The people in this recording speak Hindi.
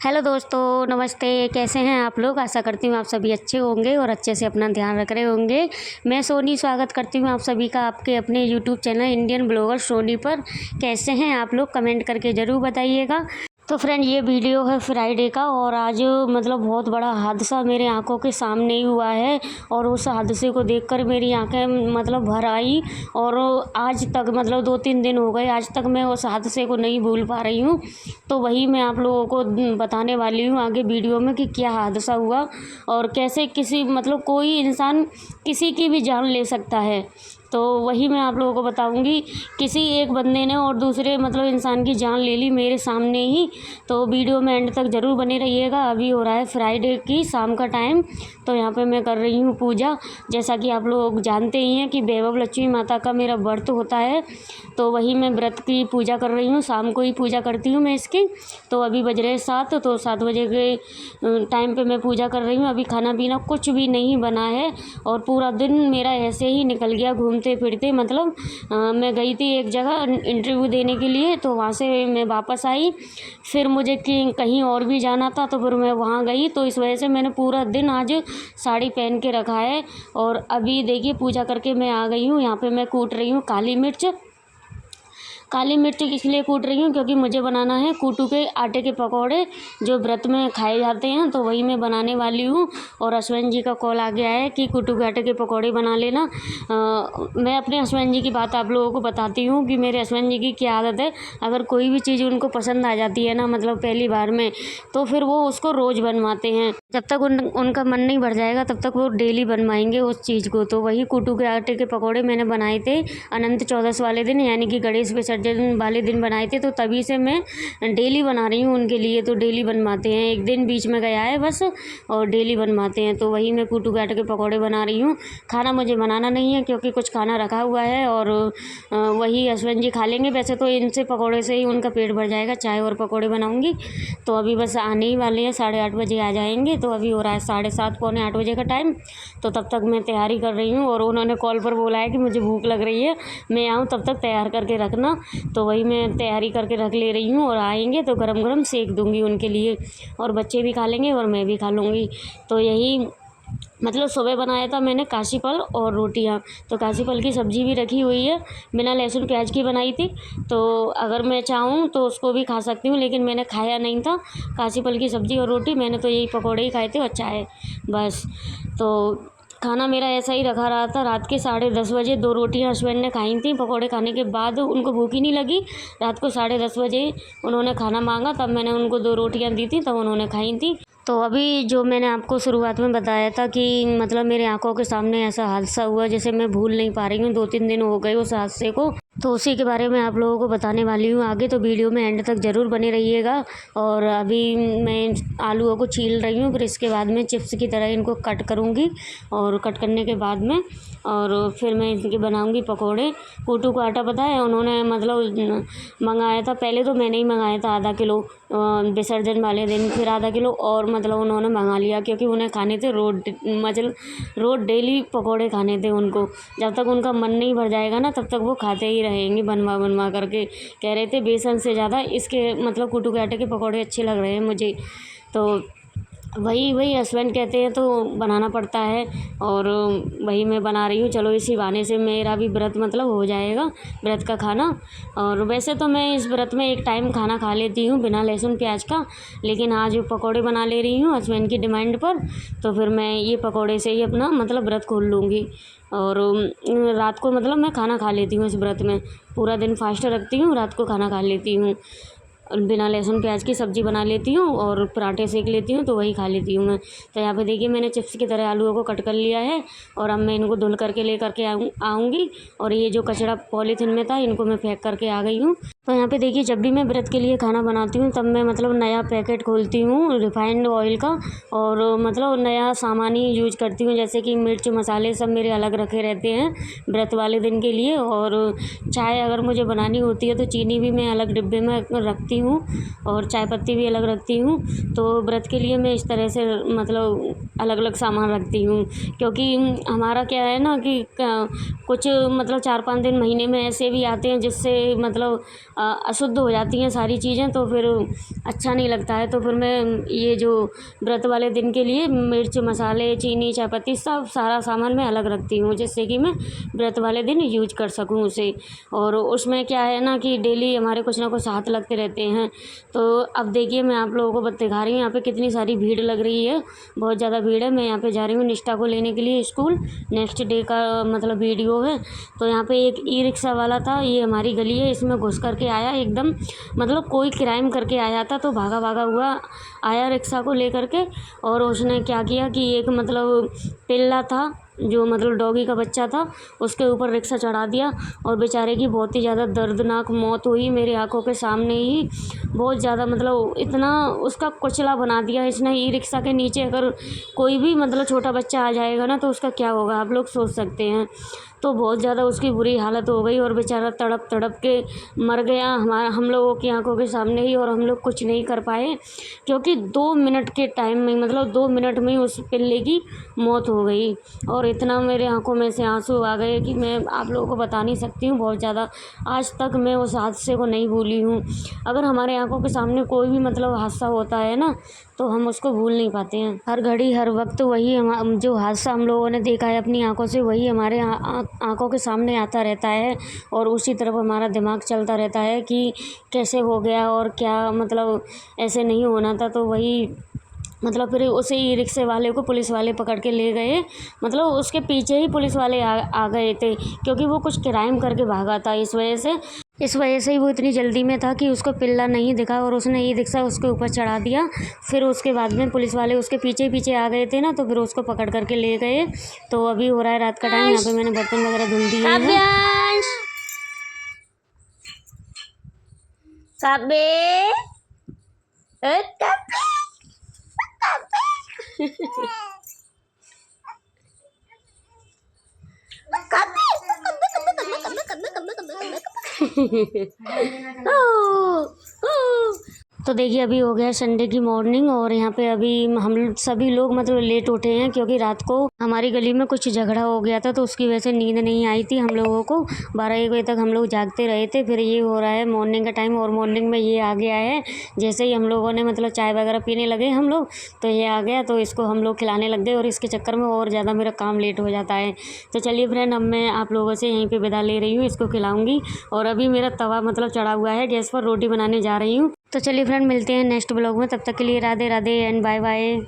हेलो दोस्तों, नमस्ते। कैसे हैं आप लोग? आशा करती हूँ आप सभी अच्छे होंगे और अच्छे से अपना ध्यान रख रहे होंगे। मैं सोनी स्वागत करती हूँ आप सभी का आपके अपने YouTube channel Indian blogger Soni पर। कैसे हैं आप लोग? कमेंट करके ज़रूर बताइएगा। तो फ्रेंड, ये वीडियो है फ्राइडे का और आज बहुत बड़ा हादसा मेरे आंखों के सामने ही हुआ है और उस हादसे को देखकर मेरी आंखें भर आई। और आज तक 2-3 दिन हो गए, आज तक मैं उस हादसे को नहीं भूल पा रही हूँ। तो वही मैं आप लोगों को बताने वाली हूँ आगे वीडियो में कि क्या हादसा हुआ और कैसे किसी कोई इंसान किसी की भी जान ले सकता है। तो वही मैं आप लोगों को बताऊंगी। किसी एक बंदे ने और दूसरे इंसान की जान ले ली मेरे सामने ही। तो वीडियो में एंड तक ज़रूर बने रहिएगा। अभी हो रहा है फ्राइडे की शाम का टाइम। तो यहाँ पे मैं कर रही हूँ पूजा। जैसा कि आप लोग जानते ही हैं कि वैभव लक्ष्मी माता का मेरा व्रत होता है, तो वही मैं व्रत की पूजा कर रही हूँ। शाम को ही पूजा करती हूँ मैं इसकी। तो अभी बज रहे 7, तो 7 बजे के टाइम पे मैं पूजा कर रही हूँ। अभी खाना पीना कुछ भी नहीं बना है और पूरा दिन मेरा ऐसे ही निकल गया घूमते फिरते। मैं गई थी एक जगह इंटरव्यू देने के लिए, तो वहाँ से मैं वापस आई। फिर मुझे कहीं और भी जाना था, तो फिर मैं वहाँ गई। तो इस वजह से मैंने पूरा दिन आज साड़ी पहन के रखा है। और अभी देखिए पूजा करके मैं आ गई हूँ। यहाँ पे मैं कूट रही हूँ काली मिर्च। काली मिर्च इसलिए कूट रही हूँ क्योंकि मुझे बनाना है कूटू के आटे के पकौड़े, जो व्रत में खाए जाते हैं। तो वही मैं बनाने वाली हूँ। और हस्बैंड जी का कॉल आ गया है कि कूटू के आटे के पकौड़े बना लेना। मैं अपने हस्बैंड जी की बात आप लोगों को बताती हूँ कि मेरे हस्बैंड जी की क्या आदत है। अगर कोई भी चीज़ उनको पसंद आ जाती है ना, पहली बार में, तो फिर वो उसको रोज़ बनवाते हैं। जब तक उनका मन नहीं भर जाएगा तब तक वो डेली बनवाएंगे उस चीज़ को। तो वही कूटू के आटे के पकौड़े मैंने बनाए थे अनंत चौदस वाले दिन, यानी कि गणेश विसर्जन वाले दिन बनाए थे। तो तभी से मैं डेली बना रही हूँ उनके लिए। तो डेली बनवाते हैं, एक दिन बीच में गया है बस, और डेली बनवाते हैं। तो वही मैं कूटू के आटे के पकौड़े बना रही हूँ। खाना मुझे बनाना नहीं है क्योंकि कुछ खाना रखा हुआ है और वही हस्बैंड जी खा लेंगे। वैसे तो इनसे पकौड़े से ही उनका पेट भर जाएगा, चाय और पकौड़े बनाऊँगी। तो अभी बस आने ही वाले हैं, 8:30 बजे आ जाएंगे। तो अभी हो रहा है 7:30 पौने 8 बजे का टाइम। तो तब तक मैं तैयारी कर रही हूँ और उन्होंने कॉल पर बोला है कि मुझे भूख लग रही है, मैं आऊँ तब तक तैयार करके रखना। तो वही मैं तैयारी करके रख ले रही हूँ और आएंगे तो गरम गरम सेक दूँगी उनके लिए, और बच्चे भी खा लेंगे और मैं भी खा लूँगी। तो यही सुबह बनाया था मैंने काशी फल और रोटियां। तो काशी फल की सब्ज़ी भी रखी हुई है, बिना लहसुन प्याज की बनाई थी। तो अगर मैं चाहूँ तो उसको भी खा सकती हूँ, लेकिन मैंने खाया नहीं था काशी फल की सब्ज़ी और रोटी। मैंने तो यही पकौड़े ही खाए थे और चाय, बस। तो खाना मेरा ऐसा ही रखा रहा था। रात के 10:30 बजे 2 रोटियां हस्बैंड ने खाई थी। पकौड़े खाने के बाद उनको भूख ही नहीं लगी। रात को 10:30 बजे उन्होंने खाना मांगा, तब मैंने उनको 2 रोटियां दी थी, तब उन्होंने खाई थी। तो अभी जो मैंने आपको शुरुआत में बताया था कि मेरे आंखों के सामने ऐसा हादसा हुआ जिसे मैं भूल नहीं पा रही हूँ। 2-3 दिन हो गए उस हादसे को। तो उसी के बारे में आप लोगों को बताने वाली हूँ आगे। तो वीडियो में एंड तक ज़रूर बने रहिएगा। और अभी मैं आलूओं को छील रही हूँ, फिर इसके बाद में चिप्स की तरह इनको कट करूँगी। और कट करने के बाद में फिर मैं इनके बनाऊँगी पकौड़े। कूटू का आटा पता है उन्होंने मंगाया था। पहले तो मैंने ही मंगाया था आधा किलो विसर्जन वाले दिन, फिर आधा किलो और उन्होंने मंगा लिया क्योंकि उन्हें खाने थे रोज डेली पकौड़े खाने थे उनको। जब तक उनका मन नहीं भर जाएगा ना, तब तक वो खाते ही रहेंगे बनवा बनवा करके। कह रहे थे बेसन से ज़्यादा इसके कूटू के आटे के पकौड़े अच्छे लग रहे हैं मुझे। तो वही हस्बैंड कहते हैं तो बनाना पड़ता है, और वही मैं बना रही हूँ। चलो इसी बहाने से मेरा भी व्रत हो जाएगा, व्रत का खाना। और वैसे तो मैं इस व्रत में एक टाइम खाना खा लेती हूँ बिना लहसुन प्याज का, लेकिन आज पकौड़े बना ले रही हूँ हस्बैंड की डिमांड पर। तो फिर मैं ये पकौड़े से ही अपना व्रत खोल लूँगी। और रात को मैं खाना खा लेती हूँ इस व्रत में। पूरा दिन फास्ट रखती हूँ, रात को खाना खा लेती हूँ। बिना लहसुन प्याज की सब्ज़ी बना लेती हूँ और पराठे सेक लेती हूँ, तो वही खा लेती हूँ मैं। तो यहाँ पे देखिए मैंने चिप्स की तरह आलूओं को कट कर लिया है और अब मैं इनको धुल करके ले करके आऊँगी। और ये जो कचरा पॉलीथीन में था इनको मैं फेंक करके आ गई हूँ। तो यहाँ पे देखिए जब भी मैं व्रत के लिए खाना बनाती हूँ तब मैं नया पैकेट खोलती हूँ रिफाइंड ऑयल का, और नया सामान ही यूज करती हूँ। जैसे कि मिर्च मसाले सब मेरे अलग रखे रहते हैं व्रत वाले दिन के लिए। और चाय अगर मुझे बनानी होती है तो चीनी भी मैं अलग डिब्बे में रखती हूँ और चाय पत्ती भी अलग रखती हूँ। तो व्रत के लिए मैं इस तरह से अलग अलग सामान रखती हूँ, क्योंकि हमारा क्या है ना कि कुछ 4-5 दिन महीने में ऐसे भी आते हैं जिससे अशुद्ध हो जाती हैं सारी चीज़ें, तो फिर अच्छा नहीं लगता है। तो फिर मैं ये जो व्रत वाले दिन के लिए मिर्च मसाले चीनी चायपत्ती सब सारा सामान मैं अलग रखती हूँ, जिससे कि मैं व्रत वाले दिन यूज कर सकूँ उसे। और उसमें क्या है ना कि डेली हमारे कुछ ना कुछ हाथ लगते रहते हैं। तो अब देखिए मैं आप लोगों को दिखा रही हूँ यहाँ पे कितनी सारी भीड़ लग रही है, बहुत ज़्यादा भीड़ है। मैं यहाँ पे जा रही हूँ निष्ठा को लेने के लिए स्कूल, नेक्स्ट डे का मतलब वीडियो है। तो यहाँ पे एक ई रिक्शा वाला था, ये हमारी गली है, इसमें घुस करके आया एकदम, मतलब कोई क्राइम करके आया था तो भागा भागा हुआ आया रिक्शा को लेकर के। और उसने क्या किया कि एक मतलब पिल्ला था जो मतलब डॉगी का बच्चा था, उसके ऊपर रिक्शा चढ़ा दिया और बेचारे की बहुत ही ज़्यादा दर्दनाक मौत हुई मेरी आंखों के सामने ही। बहुत ज़्यादा मतलब इतना उसका कुचला बना दिया इसने। ई रिक्शा के नीचे अगर कोई भी मतलब छोटा बच्चा आ जाएगा ना तो उसका क्या होगा आप लोग सोच सकते हैं। तो बहुत ज़्यादा उसकी बुरी हालत हो गई और बेचारा तड़प तड़प के मर गया हम लोगों की आंखों के सामने ही। और हम लोग कुछ नहीं कर पाए क्योंकि 2 मिनट के टाइम में मतलब 2 मिनट में ही उस पिल्ले की मौत हो गई। और इतना मेरे आंखों में से आंसू आ गए कि मैं आप लोगों को बता नहीं सकती हूँ। बहुत ज़्यादा आज तक मैं उस हादसे को नहीं भूली हूँ। अगर हमारे आंखों के सामने कोई भी मतलब हादसा होता है ना तो हम उसको भूल नहीं पाते हैं। हर घड़ी हर वक्त वही जो हादसा हम लोगों ने देखा है अपनी आंखों से वही हमारे आंखों के सामने आता रहता है और उसी तरफ हमारा दिमाग चलता रहता है कि कैसे हो गया और क्या मतलब ऐसे नहीं होना था। तो वही मतलब फिर उसे ई रिक्शे वाले को पुलिस वाले पकड़ के ले गए, मतलब उसके पीछे ही पुलिस वाले आ गए थे क्योंकि वो कुछ क्राइम करके भागा था। इस वजह से ही वो इतनी जल्दी में था कि उसको पिल्ला नहीं दिखा और उसने ई रिक्शा उसके ऊपर चढ़ा दिया। फिर उसके बाद में पुलिस वाले उसके पीछे पीछे आ गए थे ना तो फिर उसको पकड़ करके ले गए। तो अभी हो रहा है रात का टाइम, यहाँ पे मैंने बर्तन वगैरह धुल दिए हैं। तो देखिए अभी हो गया संडे की मॉर्निंग और यहाँ पे अभी हम सभी लोग मतलब लेट उठे हैं क्योंकि रात को हमारी गली में कुछ झगड़ा हो गया था तो उसकी वजह से नींद नहीं आई थी हम लोगों को। 12-1 बजे तक हम लोग जागते रहे थे। फिर ये हो रहा है मॉर्निंग का टाइम और मॉर्निंग में ये आ गया है। जैसे ही हम लोगों ने मतलब चाय वगैरह पीने लगे हम लोग तो ये आ गया तो इसको हम लोग खिलाने लग गए और इसके चक्कर में और ज़्यादा मेरा काम लेट हो जाता है। तो चलिए फ्रेंड अब मैं आप लोगों से यहीं पर विदा ले रही हूँ, इसको खिलाऊँगी। और अभी मेरा तवा मतलब चढ़ा हुआ है गैस पर, रोटी बनाने जा रही हूँ। तो चलिए फ्रेंड मिलते हैं नेक्स्ट ब्लॉग में, तब तक के लिए Radhe Radhe and bye bye.